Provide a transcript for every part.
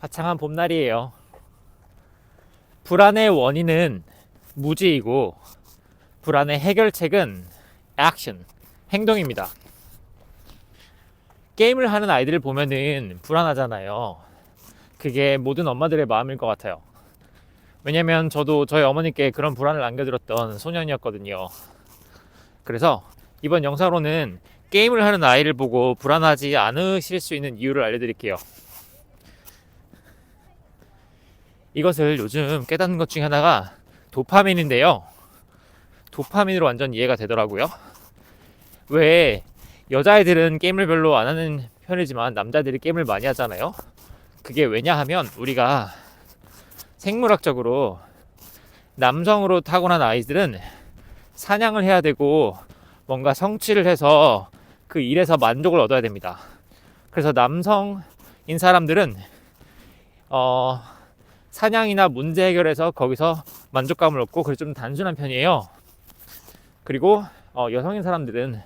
화창한 봄날이에요. 불안의 원인은 무지이고 불안의 해결책은 액션, 행동입니다. 게임을 하는 아이들을 보면은 불안하잖아요. 그게 모든 엄마들의 마음일 것 같아요. 왜냐면 저도 저희 어머니께 그런 불안을 안겨드렸던 소년이었거든요. 그래서 이번 영상으로는 게임을 하는 아이를 보고 불안하지 않으실 수 있는 이유를 알려드릴게요. 이것을 요즘 깨닫는 것 중에 하나가 도파민인데요. 도파민으로 완전 이해가 되더라고요. 왜 여자애들은 게임을 별로 안 하는 편이지만 남자들이 게임을 많이 하잖아요. 그게 왜냐 하면 우리가 생물학적으로 남성으로 타고난 아이들은 사냥을 해야 되고 뭔가 성취를 해서 그 일에서 만족을 얻어야 됩니다. 그래서 남성인 사람들은 사냥이나 문제 해결해서 거기서 만족감을 얻고 그래서 좀 단순한 편이에요. 그리고 여성인 사람들은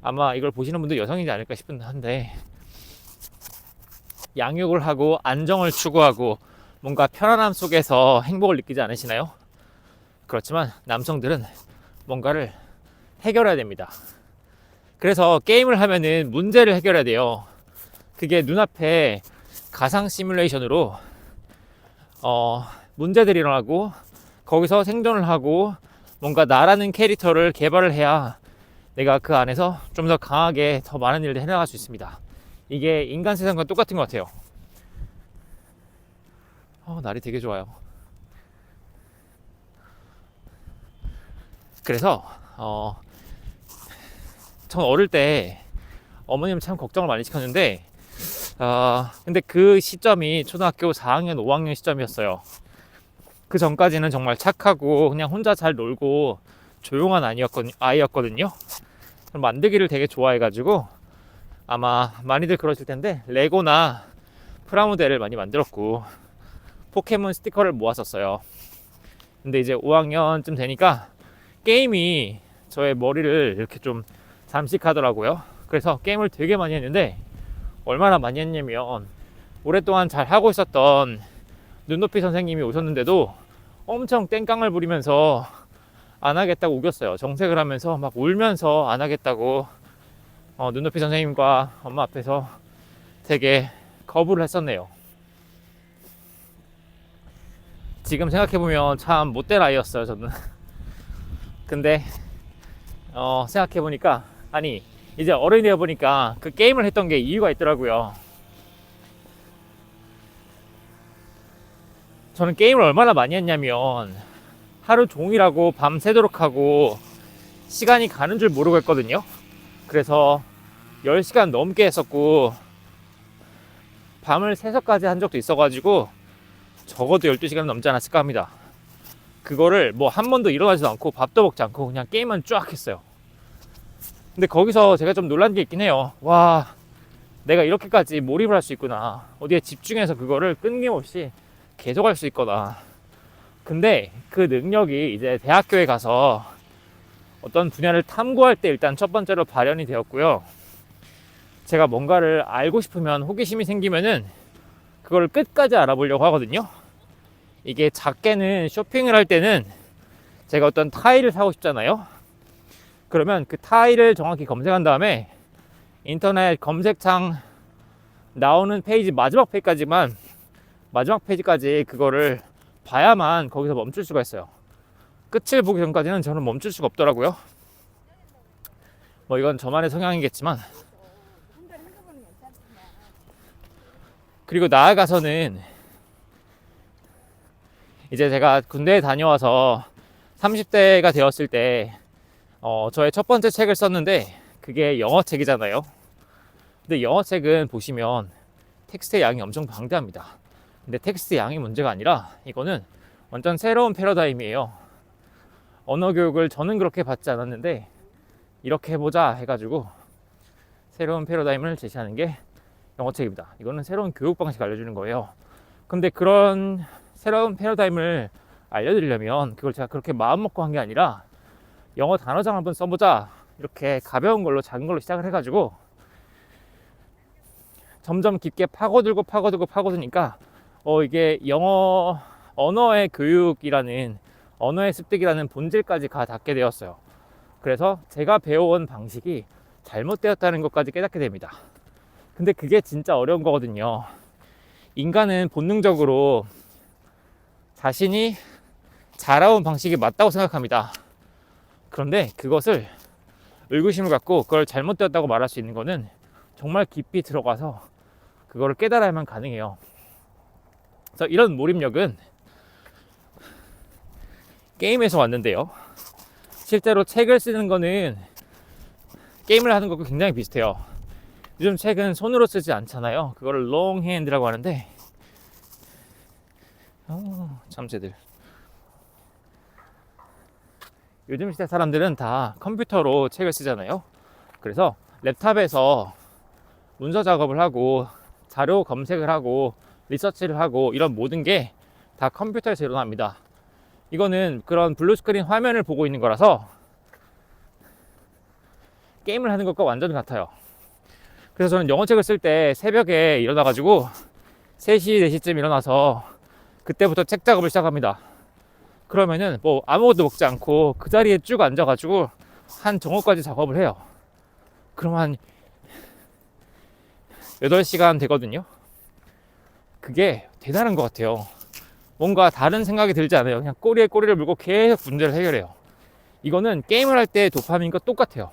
아마 이걸 보시는 분도 여성이지 않을까 싶은 한데 양육을 하고 안정을 추구하고 뭔가 편안함 속에서 행복을 느끼지 않으시나요? 그렇지만 남성들은 뭔가를 해결해야 됩니다. 그래서 게임을 하면은 문제를 해결해야 돼요. 그게 눈앞에 가상 시뮬레이션으로 문제들이 일어나고 거기서 생존을 하고 뭔가 나라는 캐릭터를 개발을 해야 내가 그 안에서 좀 더 강하게 더 많은 일을 해나갈 수 있습니다. 이게 인간 세상과 똑같은 것 같아요. 날이 되게 좋아요. 그래서 전 어릴 때 어머님 참 걱정을 많이 시켰는데 근데 그 시점이 초등학교 4학년, 5학년 시점이었어요. 그 전까지는 정말 착하고 그냥 혼자 잘 놀고 조용한 아이였거든요. 만들기를 되게 좋아해가지고 아마 많이들 그러실 텐데 레고나 프라모델을 많이 만들었고 포켓몬 스티커를 모았었어요. 근데 이제 5학년쯤 되니까 게임이 저의 머리를 이렇게 좀 잠식하더라고요. 그래서 게임을 되게 많이 했는데 얼마나 많이 했냐면 오랫동안 잘 하고 있었던 눈높이 선생님이 오셨는데도 엄청 땡깡을 부리면서 안 하겠다고 우겼어요. 정색을 하면서 막 울면서 안 하겠다고 눈높이 선생님과 엄마 앞에서 되게 거부를 했었네요. 지금 생각해보면 참 못된 아이였어요, 저는. 근데 생각해보니까 아니 이제 어른이 되어보니까 그 게임을 했던 게 이유가 있더라고요. 저는 게임을 얼마나 많이 했냐면 하루 종일하고 밤새도록 하고 시간이 가는 줄 모르고 했거든요. 그래서 10시간 넘게 했었고 밤을 새서까지 한 적도 있어가지고 적어도 12시간 넘지 않았을까 합니다. 그거를 뭐 한 번도 일어나지도 않고 밥도 먹지 않고 그냥 게임만 쫙 했어요. 근데 거기서 제가 좀 놀란 게 있긴 해요. 와, 내가 이렇게까지 몰입을 할 수 있구나. 어디에 집중해서 그거를 끊김없이 계속 할 수 있거나. 근데 그 능력이 이제 대학교에 가서 어떤 분야를 탐구할 때 일단 첫 번째로 발현이 되었고요. 제가 뭔가를 알고 싶으면 호기심이 생기면은 그걸 끝까지 알아보려고 하거든요. 이게 작게는 쇼핑을 할 때는 제가 어떤 타일을 사고 싶잖아요. 그러면 그 타일을 정확히 검색한 다음에 인터넷 검색창 나오는 페이지 마지막 페이지까지 그거를 봐야만 거기서 멈출 수가 있어요. 끝을 보기 전까지는 저는 멈출 수가 없더라고요. 뭐 이건 저만의 성향이겠지만, 그리고 나아가서는 이제 제가 군대에 다녀와서 30대가 되었을 때 저의 첫 번째 책을 썼는데 그게 영어책이잖아요. 근데 영어책은 보시면 텍스트의 양이 엄청 방대합니다. 근데 텍스트 양이 문제가 아니라 이거는 완전 새로운 패러다임이에요. 언어 교육을 저는 그렇게 받지 않았는데 이렇게 해보자 해가지고 새로운 패러다임을 제시하는 게 영어책입니다. 이거는 새로운 교육 방식 알려주는 거예요. 근데 그런 새로운 패러다임을 알려드리려면 그걸 제가 그렇게 마음먹고 한 게 아니라 영어 단어장 한번 써보자 이렇게 가벼운 걸로 작은 걸로 시작을 해가지고 점점 깊게 파고들니까 이게 영어 언어의 교육이라는 언어의 습득이라는 본질까지 닿게 되었어요. 그래서 제가 배워온 방식이 잘못되었다는 것까지 깨닫게 됩니다. 근데 그게 진짜 어려운 거거든요. 인간은 본능적으로 자신이 자라온 방식이 맞다고 생각합니다. 그런데 그것을 의구심을 갖고 그걸 잘못되었다고 말할 수 있는 거는 정말 깊이 들어가서 그거를 깨달아야만 가능해요. 그래서 이런 몰입력은 게임에서 왔는데요. 실제로 책을 쓰는 거는 게임을 하는 것과 굉장히 비슷해요. 요즘 책은 손으로 쓰지 않잖아요. 그거를 롱핸드라고 하는데 참새들. 요즘 시대 사람들은 다 컴퓨터로 책을 쓰잖아요. 그래서 랩탑에서 문서 작업을 하고 자료 검색을 하고 리서치를 하고 이런 모든 게 다 컴퓨터에서 일어납니다. 이거는 그런 블루스크린 화면을 보고 있는 거라서 게임을 하는 것과 완전 같아요. 그래서 저는 영어책을 쓸 때 새벽에 일어나가지고 3시, 4시쯤 일어나서 그때부터 책 작업을 시작합니다. 그러면은 뭐 아무것도 먹지 않고 그 자리에 쭉 앉아가지고 한 정오까지 작업을 해요. 그럼 한 8시간 되거든요. 그게 대단한 것 같아요. 뭔가 다른 생각이 들지 않아요. 그냥 꼬리에 꼬리를 물고 계속 문제를 해결해요. 이거는 게임을 할 때 도파민과 똑같아요.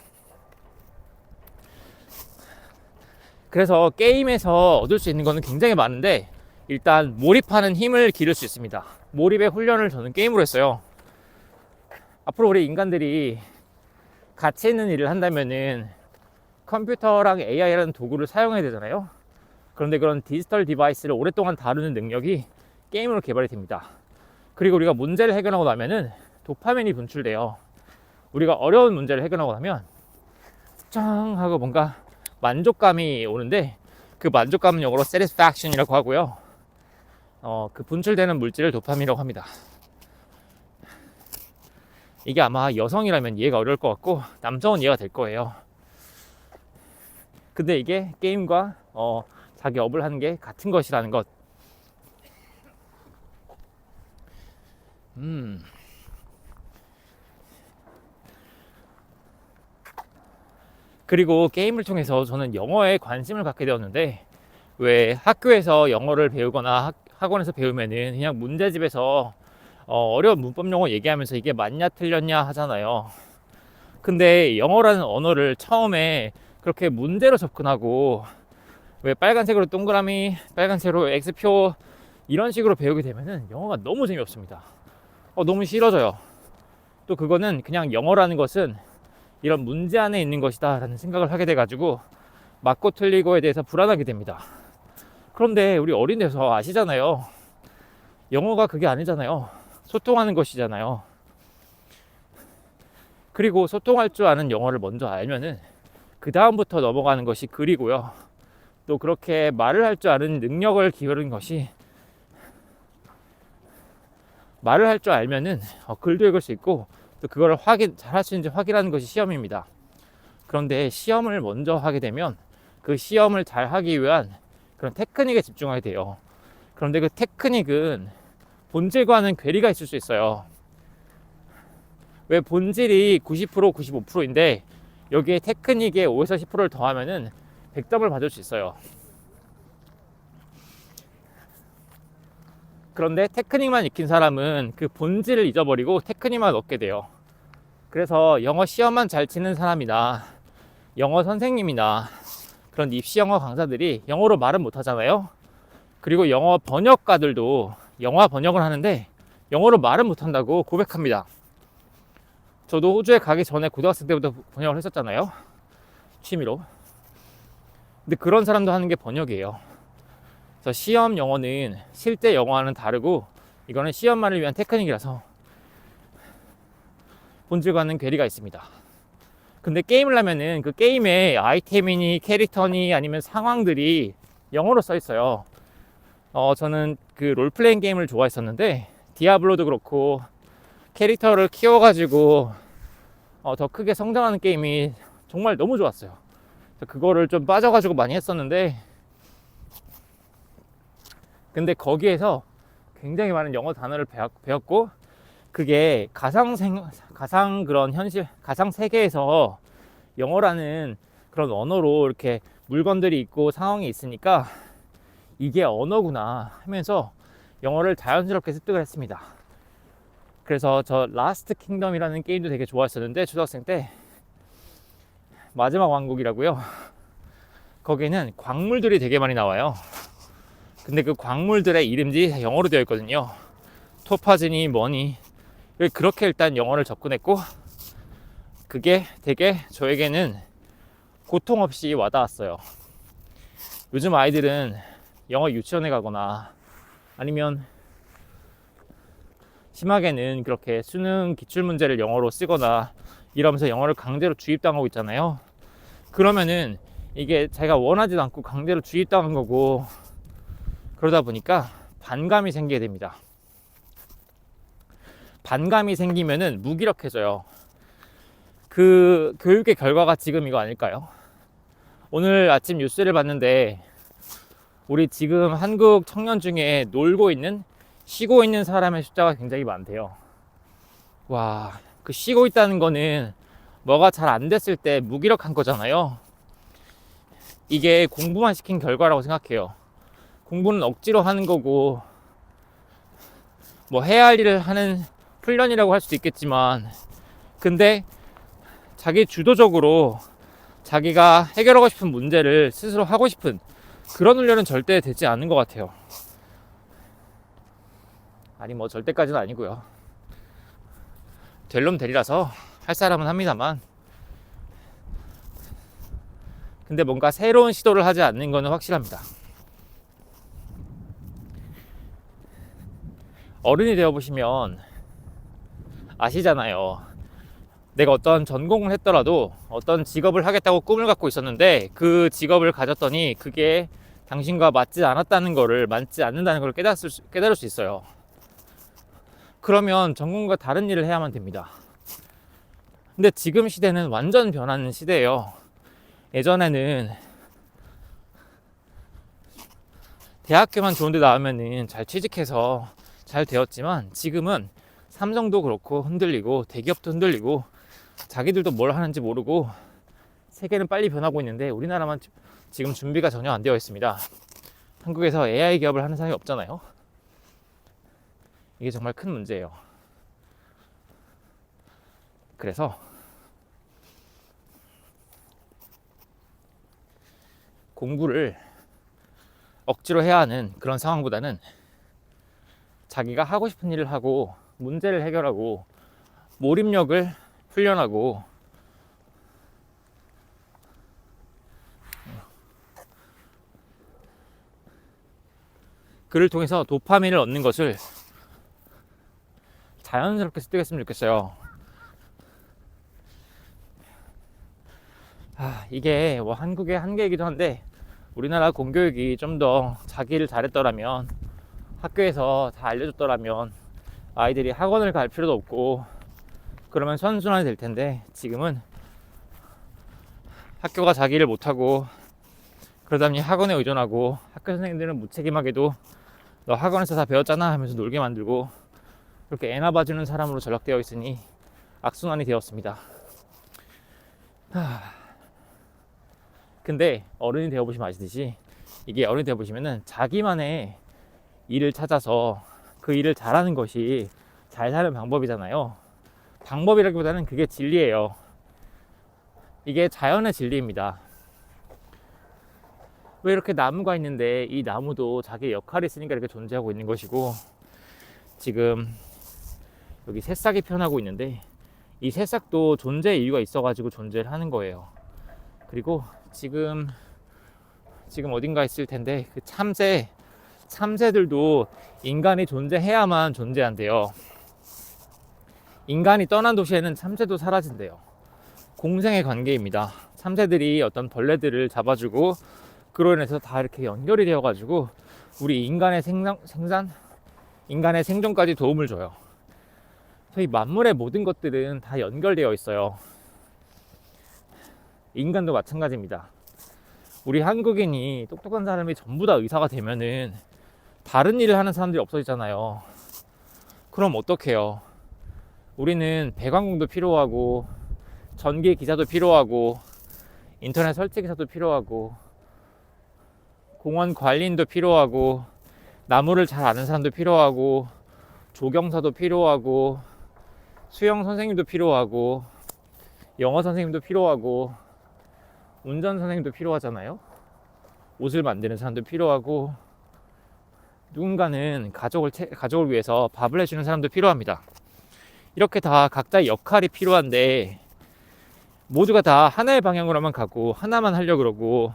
그래서 게임에서 얻을 수 있는 거는 굉장히 많은데 일단 몰입하는 힘을 기를 수 있습니다. 몰입의 훈련을 저는 게임으로 했어요. 앞으로 우리 인간들이 가치 있는 일을 한다면은 컴퓨터랑 AI라는 도구를 사용해야 되잖아요. 그런데 그런 디지털 디바이스를 오랫동안 다루는 능력이 게임으로 개발이 됩니다. 그리고 우리가 문제를 해결하고 나면은 도파민이 분출돼요. 우리가 어려운 문제를 해결하고 나면 짱 하고 뭔가 만족감이 오는데 그 만족감은 영어로 satisfaction이라고 하고요. 그 분출되는 물질을 도파민이라고 합니다. 이게 아마 여성이라면 이해가 어려울 것 같고 남성은 이해가 될 거예요. 근데 이게 게임과 자기 업을 하는 게 같은 것이라는 것. 그리고 게임을 통해서 저는 영어에 관심을 갖게 되었는데 왜 학교에서 영어를 배우거나 학원에서 배우면은 그냥 문제집에서 어려운 문법 용어 얘기하면서 이게 맞냐 틀렸냐 하잖아요. 근데 영어라는 언어를 처음에 그렇게 문제로 접근하고 왜 빨간색으로 동그라미, 빨간색으로 X표 이런 식으로 배우게 되면은 영어가 너무 재미없습니다. 너무 싫어져요. 또 그거는 그냥 영어라는 것은 이런 문제 안에 있는 것이다 라는 생각을 하게 돼가지고 맞고 틀리고에 대해서 불안하게 됩니다. 그런데 우리 어린 데서 아시잖아요. 영어가 그게 아니잖아요. 소통하는 것이잖아요. 그리고 소통할 줄 아는 영어를 먼저 알면은 그 다음부터 넘어가는 것이 글이고요. 또 그렇게 말을 할 줄 아는 능력을 기르는 것이 말을 할 줄 알면은 글도 읽을 수 있고 또 그거를 잘 할 수 있는지 확인하는 것이 시험입니다. 그런데 시험을 먼저 하게 되면 그 시험을 잘 하기 위한 그런 테크닉에 집중하게 돼요. 그런데 그 테크닉은 본질과는 괴리가 있을 수 있어요. 왜 본질이 90%, 95%인데 여기에 테크닉에 5에서 10%를 더하면은 100점을 받을 수 있어요. 그런데 테크닉만 익힌 사람은 그 본질을 잊어버리고 테크닉만 얻게 돼요. 그래서 영어 시험만 잘 치는 사람이나 영어 선생님이나 그런 입시 영어 강사들이 영어로 말은 못 하잖아요. 그리고 영어 번역가들도 영화 번역을 하는데 영어로 말은 못 한다고 고백합니다. 저도 호주에 가기 전에 고등학생 때부터 번역을 했었잖아요. 취미로. 근데 그런 사람도 하는 게 번역이에요. 그래서 시험 영어는 실제 영어와는 다르고 이거는 시험만을 위한 테크닉이라서 본질과는 괴리가 있습니다. 근데 게임을 하면은 그 게임에 아이템이니 캐릭터니 아니면 상황들이 영어로 써 있어요. 저는 그 롤플레잉 게임을 좋아했었는데 디아블로도 그렇고 캐릭터를 키워가지고 더 크게 성장하는 게임이 정말 너무 좋았어요. 그래서 그거를 좀 빠져가지고 많이 했었는데 근데 거기에서 굉장히 많은 영어 단어를 배웠고, 그게 가상 그런 현실, 가상 세계에서 영어라는 그런 언어로 이렇게 물건들이 있고 상황이 있으니까 이게 언어구나 하면서 영어를 자연스럽게 습득을 했습니다. 그래서 저 라스트 킹덤이라는 게임도 되게 좋아했었는데, 초등학생 때 마지막 왕국이라고요. 거기는 광물들이 되게 많이 나와요. 근데 그 광물들의 이름들이 영어로 되어 있거든요. 토파즈니 뭐니. 그렇게 일단 영어를 접근했고, 그게 되게 저에게는 고통 없이 와닿았어요. 요즘 아이들은 영어 유치원에 가거나 아니면 심하게는 그렇게 수능 기출문제를 영어로 쓰거나 이러면서 영어를 강제로 주입당하고 있잖아요. 그러면은 이게 자기가 원하지도 않고 강제로 주입당한 거고, 그러다 보니까 반감이 생기게 됩니다. 반감이 생기면은 무기력해져요. 그 교육의 결과가 지금 이거 아닐까요? 오늘 아침 뉴스를 봤는데 우리 지금 한국 청년 중에 놀고 있는, 쉬고 있는 사람의 숫자가 굉장히 많대요. 와, 그 쉬고 있다는 거는 뭐가 잘 안 됐을 때 무기력한 거잖아요. 이게 공부만 시킨 결과라고 생각해요. 공부는 억지로 하는 거고, 뭐 해야 할 일을 하는 훈련이라고 할 수도 있겠지만, 근데 자기 주도적으로 자기가 해결하고 싶은 문제를 스스로 하고 싶은 그런 훈련은 절대 되지 않는 것 같아요. 아니 뭐 절대까지는 아니고요. 될 놈 되리라서 할 사람은 합니다만, 근데 뭔가 새로운 시도를 하지 않는 거는 확실합니다. 어른이 되어보시면 아시잖아요. 내가 어떤 전공을 했더라도 어떤 직업을 하겠다고 꿈을 갖고 있었는데 그 직업을 가졌더니 그게 당신과 맞지 않았다는 거를, 맞지 않는다는 걸 깨달을 수 있어요. 그러면 전공과 다른 일을 해야만 됩니다. 근데 지금 시대는 완전 변하는 시대예요. 예전에는 대학교만 좋은 데 나오면은 잘 취직해서 잘 되었지만, 지금은 삼성도 그렇고 흔들리고 대기업도 흔들리고 자기들도 뭘 하는지 모르고 세계는 빨리 변하고 있는데 우리나라만 지금 준비가 전혀 안 되어 있습니다. 한국에서 AI 기업을 하는 사람이 없잖아요. 이게 정말 큰 문제예요. 그래서 공부를 억지로 해야 하는 그런 상황보다는 자기가 하고 싶은 일을 하고 문제를 해결하고 몰입력을 훈련하고, 그를 통해서 도파민을 얻는 것을 자연스럽게 습득했으면 좋겠어요. 이게 뭐 한국의 한계이기도 한데, 우리나라 공교육이 좀 더 자기를 잘했더라면, 학교에서 다 알려줬더라면 아이들이 학원을 갈 필요도 없고 그러면 선순환이 될 텐데, 지금은 학교가 자기를 못하고 그러다 보니 학원에 의존하고, 학교 선생님들은 무책임하게도 너 학원에서 다 배웠잖아 하면서 놀게 만들고, 그렇게 애나 봐주는 사람으로 전락되어 있으니 악순환이 되었습니다. 근데 어른이 되어보시면 아시듯이, 이게 어른이 되어보시면은 자기만의 일을 찾아서 그 일을 잘하는 것이 잘 사는 방법이잖아요. 방법이라기보다는 그게 진리예요. 이게 자연의 진리입니다. 왜 이렇게 나무가 있는데 이 나무도 자기 역할이 있으니까 이렇게 존재하고 있는 것이고, 지금 여기 새싹이 피어나고 있는데 이 새싹도 존재의 이유가 있어가지고 존재를 하는 거예요. 그리고 지금 어딘가 있을 텐데, 그 참새들도 인간이 존재해야만 존재한대요. 인간이 떠난 도시에는 참새도 사라진대요. 공생의 관계입니다. 참새들이 어떤 벌레들을 잡아주고, 그로 인해서 다 이렇게 연결이 되어가지고 우리 인간의 인간의 생존까지 도움을 줘요. 이 만물의 모든 것들은 다 연결되어 있어요. 인간도 마찬가지입니다. 우리 한국인이 똑똑한 사람이 전부 다 의사가 되면은 다른 일을 하는 사람들이 없어지잖아요. 그럼 어떡해요? 우리는 배관공도 필요하고 전기 기사도 필요하고 인터넷 설치 기사도 필요하고 공원 관리인도 필요하고 나무를 잘 아는 사람도 필요하고 조경사도 필요하고 수영 선생님도 필요하고 영어 선생님도 필요하고 운전 선생님도 필요하잖아요. 옷을 만드는 사람도 필요하고 누군가는 가족을 위해서 밥을 해주는 사람도 필요합니다. 이렇게 다 각자의 역할이 필요한데 모두가 다 하나의 방향으로만 가고 하나만 하려고 그러고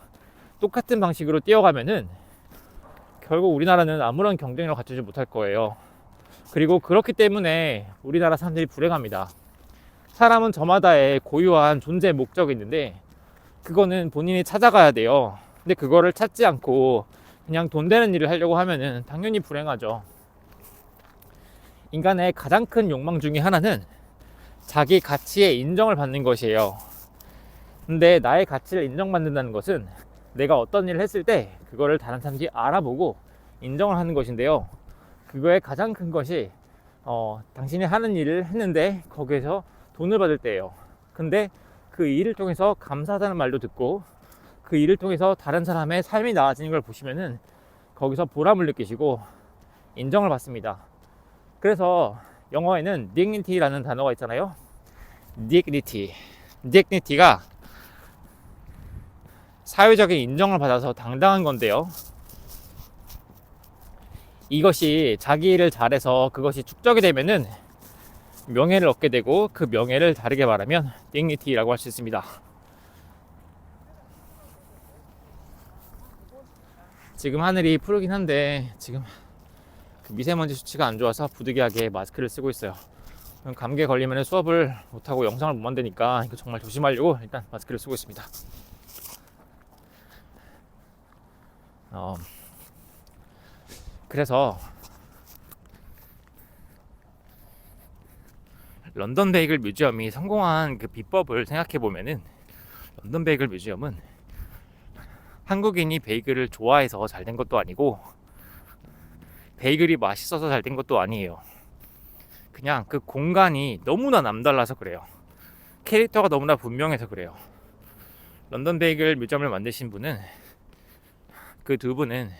똑같은 방식으로 뛰어가면은 결국 우리나라는 아무런 경쟁력을 갖추지 못할 거예요. 그리고 그렇기 때문에 우리나라 사람들이 불행합니다. 사람은 저마다의 고유한 존재 목적이 있는데 그거는 본인이 찾아가야 돼요. 근데 그거를 찾지 않고 그냥 돈 되는 일을 하려고 하면은 당연히 불행하죠. 인간의 가장 큰 욕망 중에 하나는 자기 가치의 인정을 받는 것이에요. 근데 나의 가치를 인정받는다는 것은 내가 어떤 일을 했을 때 그거를 다른 사람들이 알아보고 인정을 하는 것인데요. 그거의 가장 큰 것이 당신이 하는 일을 했는데 거기에서 돈을 받을 때예요. 근데 그 일을 통해서 감사하다는 말도 듣고 그 일을 통해서 다른 사람의 삶이 나아지는 걸 보시면은 거기서 보람을 느끼시고 인정을 받습니다. 그래서 영어에는 dignity라는 단어가 있잖아요. dignity가 사회적인 인정을 받아서 당당한 건데요. 이것이 자기 일을 잘해서 그것이 축적이 되면은 명예를 얻게 되고 그 명예를 다르게 말하면 dignity라고 할 수 있습니다. 지금 하늘이 푸르긴 한데 지금 그 미세먼지 수치가 안 좋아서 부득이하게 마스크를 쓰고 있어요. 감기에 걸리면 수업을 못하고 영상을 못 만드니까 이거 정말 조심하려고 일단 마스크를 쓰고 있습니다. 그래서 런던 베이글 뮤지엄이 성공한 그 비법을 생각해 보면은 런던 베이글 뮤지엄은 한국인이 베이글을 좋아해서 잘 된 것도 아니고 베이글이 맛있어서 잘 된 것도 아니에요. 그냥 그 공간이 너무나 남달라서 그래요. 캐릭터가 너무나 분명해서 그래요. 런던 베이글 뮤지엄을 만드신 분은 그 두 분은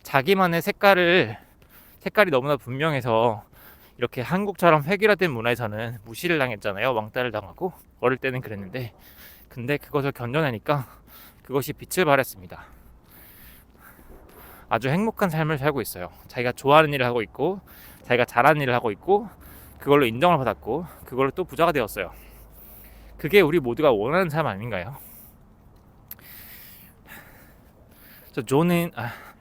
자기만의 색깔이 너무나 분명해서 이렇게 한국처럼 획일화된 문화에서는 무시를 당했잖아요. 왕따를 당하고 어릴 때는 그랬는데 근데 그것을 견뎌내니까 그것이 빛을 발했습니다. 아주 행복한 삶을 살고 있어요. 자기가 좋아하는 일을 하고 있고 자기가 잘하는 일을 하고 있고 그걸로 인정을 받았고 그걸로 또 부자가 되었어요. 그게 우리 모두가 원하는 삶 아닌가요?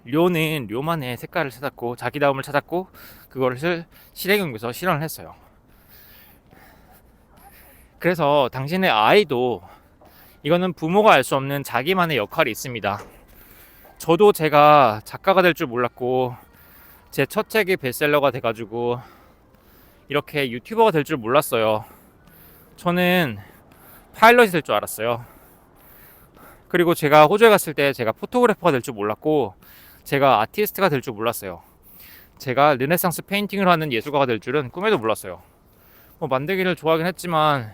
료는 료만의 색깔을 찾았고 자기다움을 찾았고 그것을 실행에 옮겨서 실현을 했어요. 그래서 당신의 아이도 이거는 부모가 알 수 없는 자기만의 역할이 있습니다. 저도 제가 작가가 될 줄 몰랐고 제 첫 책이 베스트셀러가 돼가지고 이렇게 유튜버가 될 줄 몰랐어요. 저는 파일럿이 될 줄 알았어요. 그리고 제가 호주에 갔을 때 제가 포토그래퍼가 될 줄 몰랐고 제가 아티스트가 될 줄 몰랐어요. 제가 르네상스 페인팅을 하는 예술가가 될 줄은 꿈에도 몰랐어요. 만들기를 좋아하긴 했지만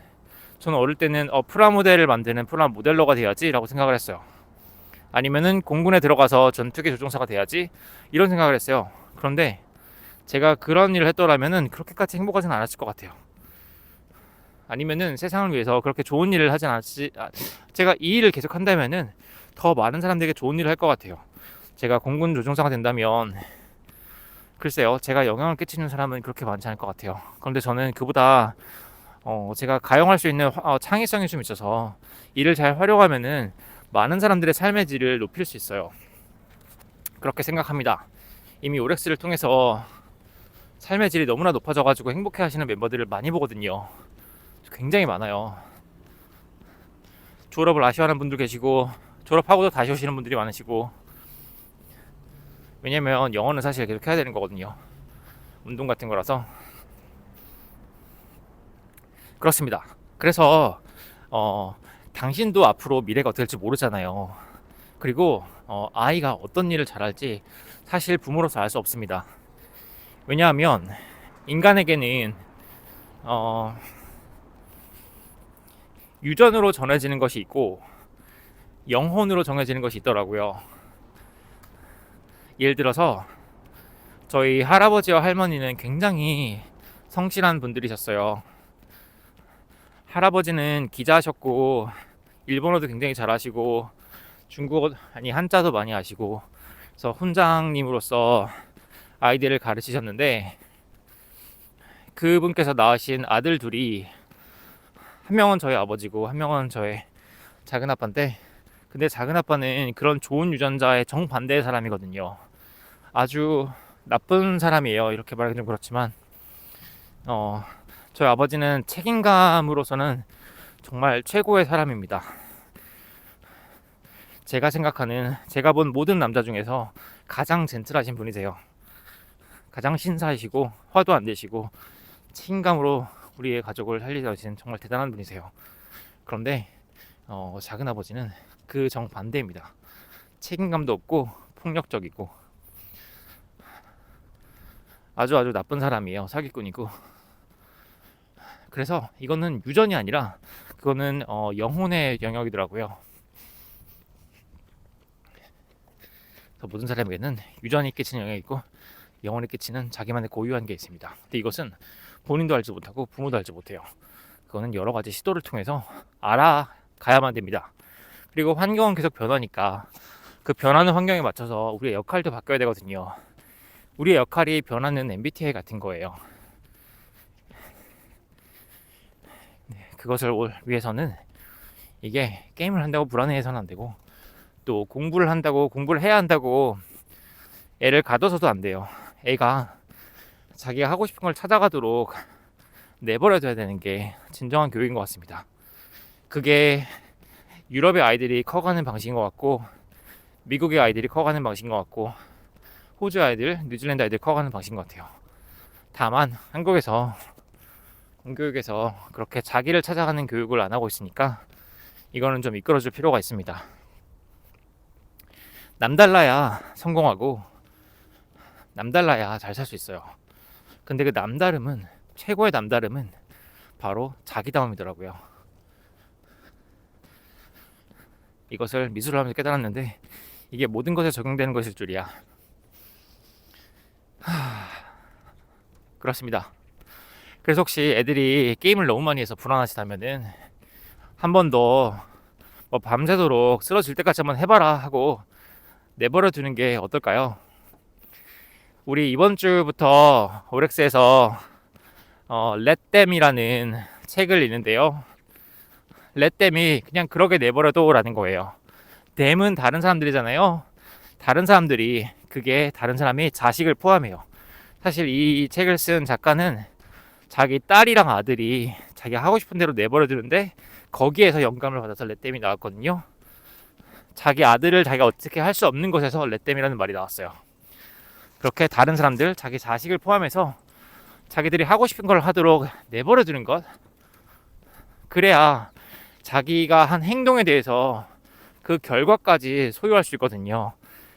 저는 어릴 때는 프라모델을 만드는 프라모델러가 돼야지 라고 생각을 했어요. 아니면은 공군에 들어가서 전투기 조종사가 돼야지 이런 생각을 했어요. 그런데 제가 그런 일을 했더라면은 그렇게까지 행복하지는 않았을 것 같아요. 아니면은 세상을 위해서 그렇게 좋은 일을 하진 않았지. 제가 이 일을 계속 한다면은 더 많은 사람들에게 좋은 일을 할 것 같아요. 제가 공군 조종사가 된다면 글쎄요, 제가 영향을 끼치는 사람은 그렇게 많지 않을 것 같아요. 그런데 저는 그보다 제가 가용할 수 있는 창의성이 좀 있어서 이를 잘 활용하면은 많은 사람들의 삶의 질을 높일 수 있어요. 그렇게 생각합니다. 이미 오렉스를 통해서 삶의 질이 너무나 높아져가지고 행복해 하시는 멤버들을 많이 보거든요. 굉장히 많아요. 졸업을 아쉬워하는 분들 계시고 졸업하고도 다시 오시는 분들이 많으시고 왜냐면 영어는 사실 계속 해야 되는 거거든요. 운동 같은 거라서 그렇습니다. 그래서 당신도 앞으로 미래가 어떻게 될지 모르잖아요. 그리고 아이가 어떤 일을 잘할지 사실 부모로서 알 수 없습니다. 왜냐하면 인간에게는 유전으로 전해지는 것이 있고 영혼으로 정해지는 것이 있더라고요. 예를 들어서 저희 할아버지와 할머니는 굉장히 성실한 분들이셨어요. 할아버지는 기자하셨고 일본어도 굉장히 잘하시고 중국어 한자도 많이 아시고, 그래서 훈장님으로서 아이들을 가르치셨는데 그분께서 낳으신 아들 둘이 한 명은 저희 아버지고 한 명은 저의 작은 아빠인데, 근데 작은 아빠는 그런 좋은 유전자의 정반대의 사람이거든요. 아주 나쁜 사람이에요. 이렇게 말하기 좀 그렇지만 저희 아버지는 책임감으로서는 정말 최고의 사람입니다. 제가 생각하는, 제가 본 모든 남자 중에서 가장 젠틀하신 분이세요. 가장 신사이시고 화도 안 내시고 책임감으로 우리의 가족을 살리신 정말 대단한 분이세요. 그런데 작은 아버지는 그 정반대입니다. 책임감도 없고 폭력적이고 아주 나쁜 사람이에요. 사기꾼이고. 그래서 이거는 유전이 아니라 그거는 영혼의 영역이더라고요. 그래서 모든 사람에게는 유전이 끼치는 영역이 있고 영혼이 끼치는 자기만의 고유한 게 있습니다. 근데 이것은 본인도 알지 못하고 부모도 알지 못해요. 그거는 여러 가지 시도를 통해서 알아가야만 됩니다. 그리고 환경은 계속 변하니까 그 변하는 환경에 맞춰서 우리의 역할도 바뀌어야 되거든요. 우리의 역할이 변하는 MBTI 같은 거예요. 그것을 위해서는 이게 게임을 한다고 불안해해서는 안 되고, 또 공부를 한다고 공부를 해야 한다고 애를 가둬서도 안 돼요. 애가 자기가 하고 싶은 걸 찾아가도록 내버려둬야 되는 게 진정한 교육인 것 같습니다. 그게 유럽의 아이들이 커가는 방식인 것 같고, 미국의 아이들이 커가는 방식인 것 같고, 호주 아이들, 뉴질랜드 아이들 커가는 방식인 것 같아요. 다만 한국에서 공교육에서 그렇게 자기를 찾아가는 교육을 안 하고 있으니까 이거는 좀 이끌어줄 필요가 있습니다. 남달라야 성공하고 남달라야 잘 살 수 있어요. 근데 그 남다름은, 최고의 남다름은 바로 자기다움이더라고요. 이것을 미술을 하면서 깨달았는데 이게 모든 것에 적용되는 것일 줄이야. 그렇습니다. 그래서 혹시 애들이 게임을 너무 많이 해서 불안하시다면은 한 번 더 밤새도록 쓰러질 때까지 한번 해봐라 하고 내버려 두는 게 어떨까요? 우리 이번 주부터 오렉스에서 렛댐이라는 책을 읽는데요. 렛댐이 그냥 그러게 내버려둬 라는 거예요. 댐은 다른 사람들이잖아요. 다른 사람들이, 그게 다른 사람이 자식을 포함해요. 사실 이 책을 쓴 작가는 자기 딸이랑 아들이 자기가 하고 싶은 대로 내버려두는데 거기에서 영감을 받아서 렛댐이 나왔거든요. 자기 아들을 자기가 어떻게 할 수 없는 것에서 렛댐이라는 말이 나왔어요. 그렇게 다른 사람들, 자기 자식을 포함해서 자기들이 하고 싶은 걸 하도록 내버려두는 것, 그래야 자기가 한 행동에 대해서 그 결과까지 소유할 수 있거든요.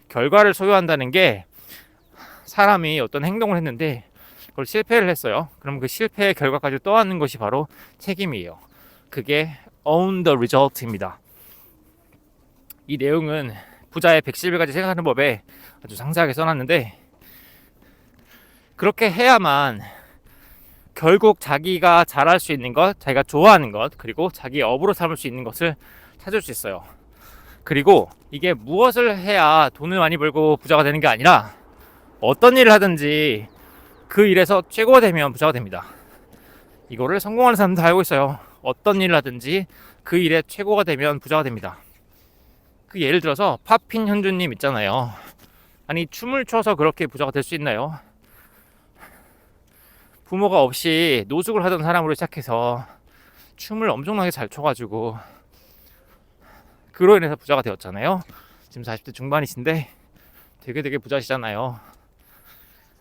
결과를 소유한다는 게, 사람이 어떤 행동을 했는데 그걸 실패를 했어요. 그럼 그 실패의 결과까지 떠안는 것이 바로 책임이에요. 그게 own the result입니다. 이 내용은 부자의 111가지 생각하는 법에 아주 상세하게 써놨는데, 그렇게 해야만 결국 자기가 잘할 수 있는 것, 자기가 좋아하는 것, 그리고 자기 업으로 삼을 수 있는 것을 찾을 수 있어요. 그리고 이게 무엇을 해야 돈을 많이 벌고 부자가 되는 게 아니라 어떤 일을 하든지 그 일에서 최고가 되면 부자가 됩니다. 이거를 성공하는 사람도 다 알고 있어요. 어떤 일을 하든지 그 일에 최고가 되면 부자가 됩니다. 그 예를 들어서 파핀 현주님 있잖아요. 아니, 춤을 춰서 그렇게 부자가 될 수 있나요? 부모가 없이 노숙을 하던 사람으로 시작해서 춤을 엄청나게 잘 춰가지고 그로 인해서 부자가 되었잖아요. 지금 40대 중반이신데 되게 부자시잖아요.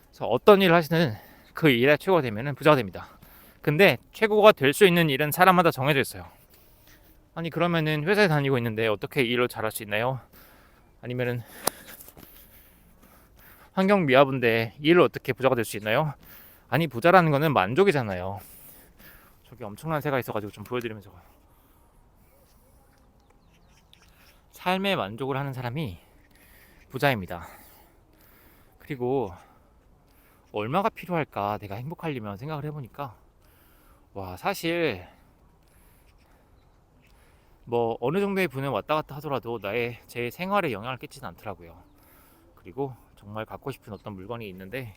그래서 어떤 일을 하시든 그 일에 최고가 되면 부자가 됩니다. 근데 최고가 될 수 있는 일은 사람마다 정해져 있어요. 아니, 그러면은 회사에 다니고 있는데 어떻게 일을 잘할 수 있나요? 아니면은 환경 미화분데 일을 어떻게 부자가 될 수 있나요? 아니, 부자라는 거는 만족이잖아요. 저기 엄청난 새가 있어가지고 좀 보여드리면서, 삶의 만족을 하는 사람이 부자입니다. 그리고 얼마가 필요할까 내가 행복하려면 생각을 해보니까, 와, 사실 뭐 어느 정도의 부는 왔다 갔다 하더라도 제 생활에 영향을 끼치진 않더라고요. 그리고 정말 갖고 싶은 어떤 물건이 있는데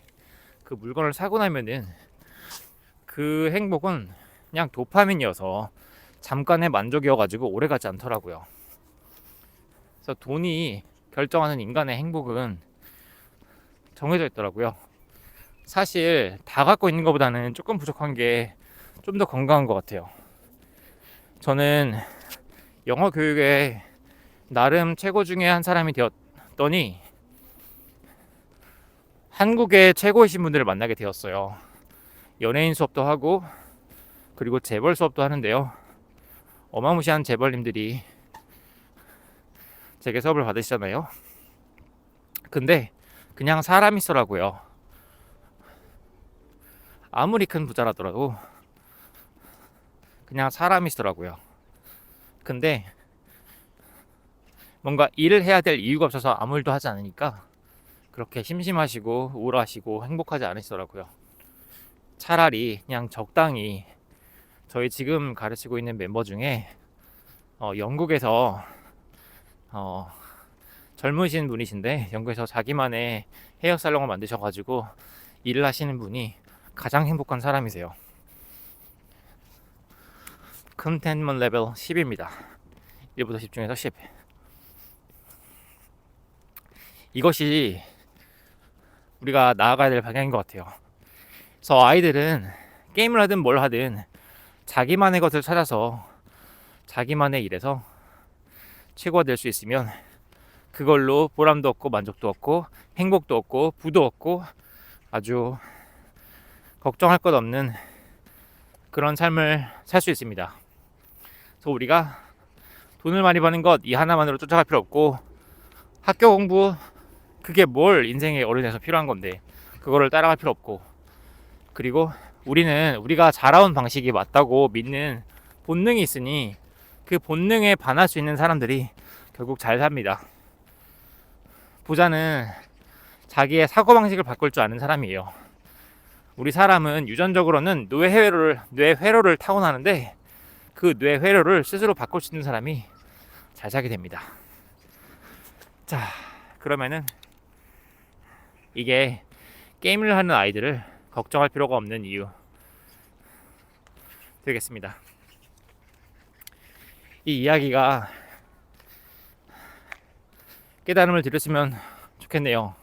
그 물건을 사고 나면은 그 행복은 그냥 도파민이어서 잠깐의 만족이어가지고 오래가지 않더라고요. 그래서 돈이 결정하는 인간의 행복은 정해져 있더라고요. 사실 다 갖고 있는 것보다는 조금 부족한 게 좀 더 건강한 것 같아요. 저는 영어 교육에 나름 최고 중에 한 사람이 되었더니 한국의 최고이신 분들을 만나게 되었어요. 연예인 수업도 하고 그리고 재벌 수업도 하는데요. 어마무시한 재벌님들이 제게 수업을 받으시잖아요. 근데 그냥 사람이더라고요. 아무리 큰 부자라더라도 그냥 사람이시더라고요. 근데 뭔가 일을 해야 될 이유가 없어서 아무 일도 하지 않으니까 그렇게 심심하시고 우울하시고 행복하지 않으시더라고요. 차라리 그냥 적당히, 저희 지금 가르치고 있는 멤버 중에 영국에서 젊으신 분이신데 영국에서 자기만의 헤어살롱을 만드셔가지고 일을 하시는 분이 가장 행복한 사람이세요. 컨텐먼트 레벨 10입니다. 1부터 10 중에서 10. 이것이 우리가 나아가야 될 방향인 것 같아요. 그래서 아이들은 게임을 하든 뭘 하든 자기만의 것을 찾아서 자기만의 일에서 최고가 될 수 있으면 그걸로 보람도 얻고 만족도 얻고 행복도 얻고 부도 얻고 아주 걱정할 것 없는 그런 삶을 살 수 있습니다. 그래서 우리가 돈을 많이 버는 것 이 하나만으로 쫓아갈 필요 없고, 학교 공부 그게 뭘 인생의 어른에서 필요한 건데 그거를 따라갈 필요 없고, 그리고 우리가 자라온 방식이 맞다고 믿는 본능이 있으니 그 본능에 반할 수 있는 사람들이 결국 잘 삽니다. 부자는 자기의 사고방식을 바꿀 줄 아는 사람이에요. 우리 사람은 유전적으로는 뇌회로를 타고나는데 그 뇌회로를 스스로 바꿀 수 있는 사람이 잘 살게 됩니다. 자, 그러면은 이게 게임을 하는 아이들을 걱정할 필요가 없는 이유 되겠습니다. 이 이야기가 깨달음을 드렸으면 좋겠네요.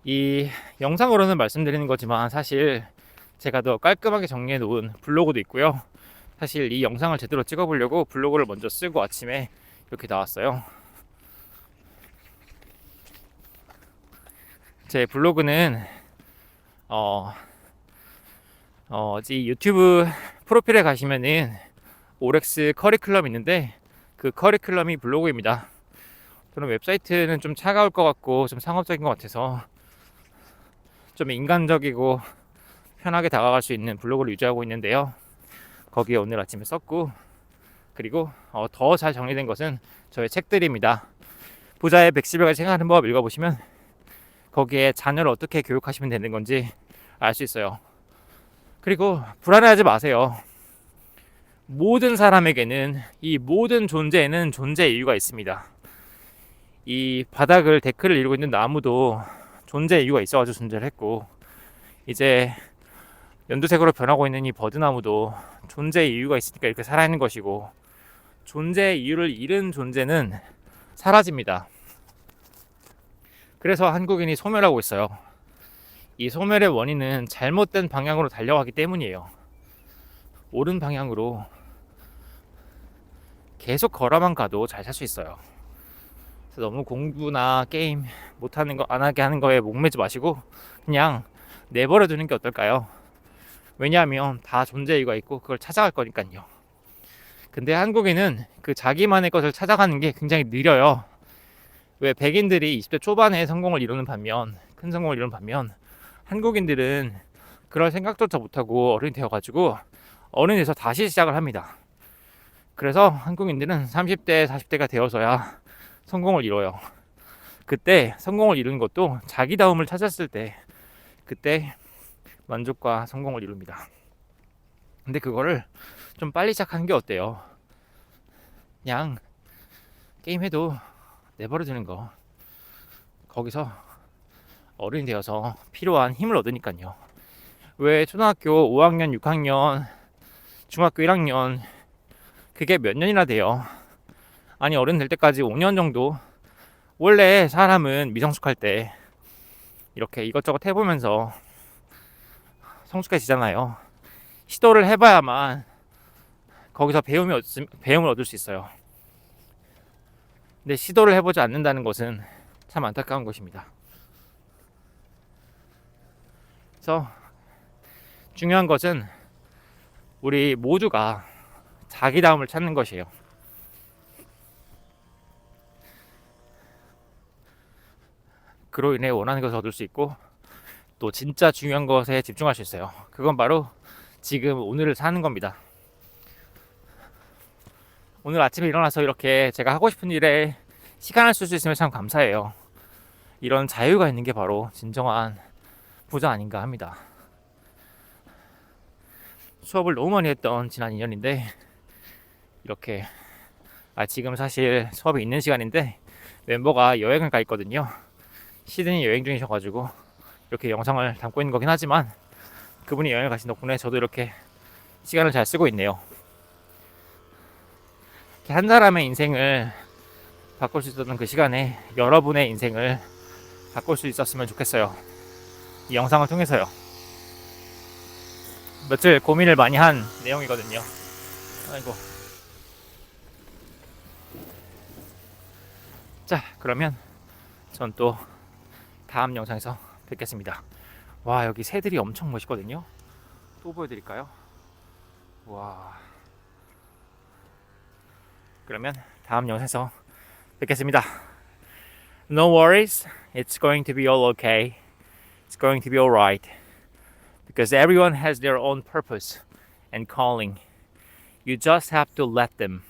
이 영상으로는 말씀드리는 거지만 사실 제가 더 깔끔하게 정리해 놓은 블로그도 있고요. 사실 이 영상을 제대로 찍어보려고 블로그를 먼저 쓰고 아침에 이렇게 나왔어요. 제 블로그는 이 유튜브 프로필에 가시면은 오렉스 커리큘럼 있는데 그 커리큘럼이 블로그입니다. 저는 웹사이트는 좀 차가울 것 같고 좀 상업적인 것 같아서 좀 인간적이고 편하게 다가갈 수 있는 블로그를 유지하고 있는데요. 거기에 오늘 아침에 썼고, 그리고 더 잘 정리된 것은 저의 책들입니다. 부자의 110여 가지 생각하는 법 읽어보시면 거기에 자녀를 어떻게 교육하시면 되는 건지 알 수 있어요. 그리고 불안해하지 마세요. 모든 사람에게는, 이 모든 존재에는 존재 이유가 있습니다. 이 바닥을 데크를 이루고 있는 나무도 존재 이유가 있어가지고 존재를 했고, 이제 연두색으로 변하고 있는 이 버드나무도 존재 이유가 있으니까 이렇게 살아있는 것이고, 존재 이유를 잃은 존재는 사라집니다. 그래서 한국인이 소멸하고 있어요. 이 소멸의 원인은 잘못된 방향으로 달려가기 때문이에요. 옳은 방향으로 계속 걸어만 가도 잘 살 수 있어요. 그래서 너무 공부나 게임 못하는 거, 안 하게 하는 거에 목매지 마시고 그냥 내버려 두는 게 어떨까요? 왜냐하면 다 존재 이유가 있고 그걸 찾아갈 거니까요. 근데 한국인은 그 자기만의 것을 찾아가는 게 굉장히 느려요. 왜 백인들이 20대 초반에 성공을 이루는 반면, 큰 성공을 이루는 반면, 한국인들은 그럴 생각조차 못하고 어른이 되어가지고 어른이 돼서 다시 시작을 합니다. 그래서 한국인들은 30대, 40대가 되어서야 성공을 이뤄요. 그때 성공을 이루는 것도 자기다움을 찾았을 때, 그때 만족과 성공을 이룹니다. 근데 그거를 좀 빨리 시작하는 게 어때요? 그냥 게임해도 내버려두는 거. 거기서 어른이 되어서 필요한 힘을 얻으니까요. 왜 초등학교 5학년, 6학년, 중학교 1학년 그게 몇 년이나 돼요? 아니 어른 될 때까지 5년 정도. 원래 사람은 미성숙할 때 이렇게 이것저것 해보면서 성숙해지잖아요. 시도를 해봐야만 거기서 배움을 얻을 수 있어요. 근데 시도를 해보지 않는다는 것은 참 안타까운 것입니다. 그래서 중요한 것은 우리 모두가 자기다움을 찾는 것이에요. 그로 인해 원하는 것을 얻을 수 있고 또 진짜 중요한 것에 집중할 수 있어요. 그건 바로 지금 오늘을 사는 겁니다. 오늘 아침에 일어나서 이렇게 제가 하고 싶은 일에 시간을 쓸 수 있으면 참 감사해요. 이런 자유가 있는 게 바로 진정한 부자 아닌가 합니다. 수업을 너무 많이 했던 지난 2년인데 이렇게 지금 사실 수업이 있는 시간인데 멤버가 여행을 가 있거든요. 시드니 여행 중이셔가지고 이렇게 영상을 담고 있는 거긴 하지만 그분이 여행을 가신 덕분에 저도 이렇게 시간을 잘 쓰고 있네요. 한 사람의 인생을 바꿀 수 있었던 그 시간에 여러분의 인생을 바꿀 수 있었으면 좋겠어요. 이 영상을 통해서요. 며칠 고민을 많이 한 내용이거든요. 아이고. 자, 그러면 전 또 다음 영상에서 뵙겠습니다. 와, 여기 새들이 엄청 멋있거든요. 또 보여드릴까요? 와. 그러면 다음 영상에서 뵙겠습니다. No worries, it's going to be all okay. It's going to be alright. Because everyone has their own purpose and calling. You just have to let them.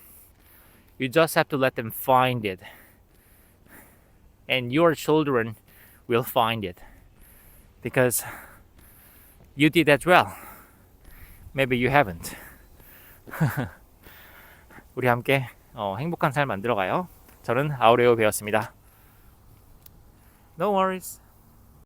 You just have to let them find it. And your children will find it. Because you did that well. Maybe you haven't. 우리 함께 행복한 삶 만들어가요. 저는 아우레오 배웠습니다. No worries.